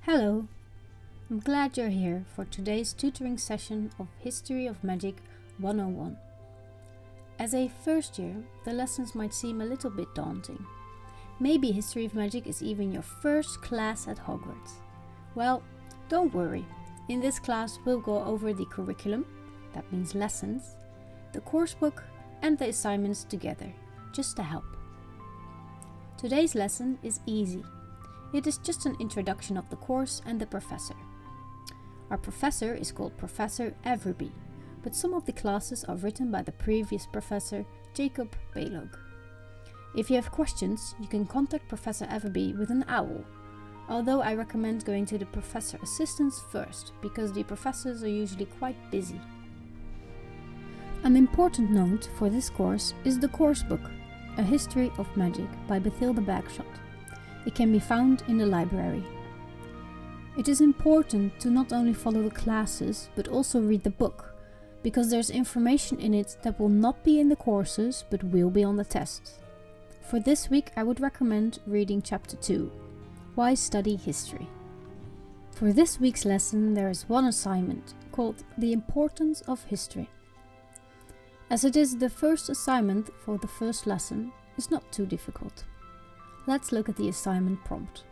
Hello, I'm glad you're here for today's tutoring session of History of Magic 101. As a first year, the lessons might seem a little bit daunting. Maybe History of Magic is even your first class at Hogwarts. Well, don't worry. In this class we'll go over the curriculum, that means lessons, the course book and the assignments together, just to help. Today's lesson is easy. It is just an introduction of the course and the professor. Our professor is called Professor Everby, but some of the classes are written by the previous professor, Jacob Balog. If you have questions, you can contact Professor Everby with an owl, although I recommend going to the professor assistants first, because the professors are usually quite busy. An important note for this course is the course book, A History of Magic by Bathilda Bagshot. It can be found in the library. It is important to not only follow the classes, but also read the book, because there's information in it that will not be in the courses, but will be on the tests. For this week, I would recommend reading Chapter 2, Why Study History. For this week's lesson, there is one assignment called The Importance of History. As it is the first assignment for the first lesson, it's not too difficult. Let's look at the assignment prompt.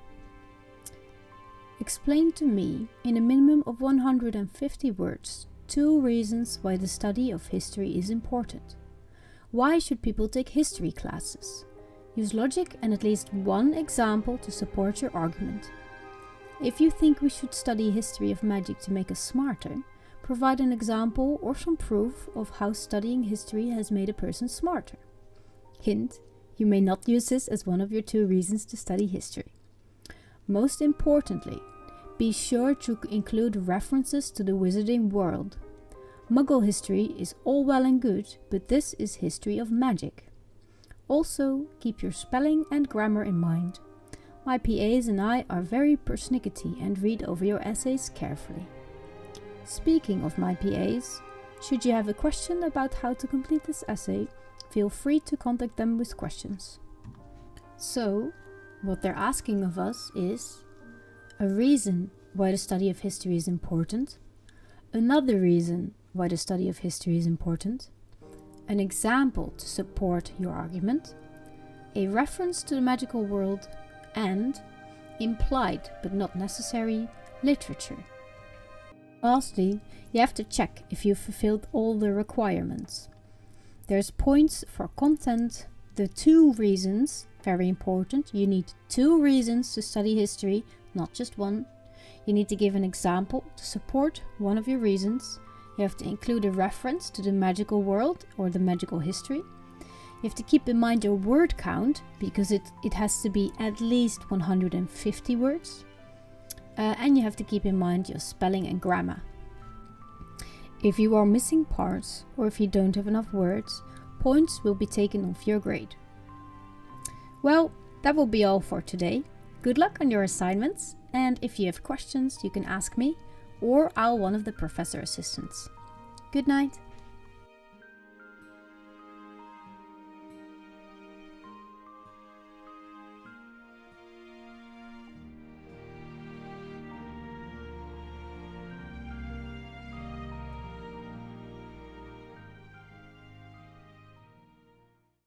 Explain to me, in a minimum of 150 words, 2 reasons why the study of history is important. Why should people take history classes? Use logic and at least one example to support your argument. If you think we should study history of magic to make us smarter, provide an example or some proof of how studying history has made a person smarter. Hint: you may not use this as one of your 2 reasons to study history. Most importantly, be sure to include references to the wizarding world. Muggle history is all well and good, but this is history of magic. Also, keep your spelling and grammar in mind. My PAs and I are very persnickety and read over your essays carefully. Speaking of my PAs, should you have a question about how to complete this essay, feel free to contact them with questions. So, what they're asking of us is a reason why the study of history is important, another reason why the study of history is important, an example to support your argument, a reference to the magical world, and implied but not necessary literature. Lastly, you have to check if you've fulfilled all the requirements. There's points for content, the 2 reasons, very important. You need 2 reasons to study history, not just one. You need to give an example to support one of your reasons. You have to include a reference to the magical world or the magical history. You have to keep in mind your word count, because it has to be at least 150 words. And you have to keep in mind your spelling and grammar. If you are missing parts or if you don't have enough words, points will be taken off your grade. Well, that will be all for today. Good luck on your assignments, and if you have questions, you can ask me or one of the professor assistants. Good night.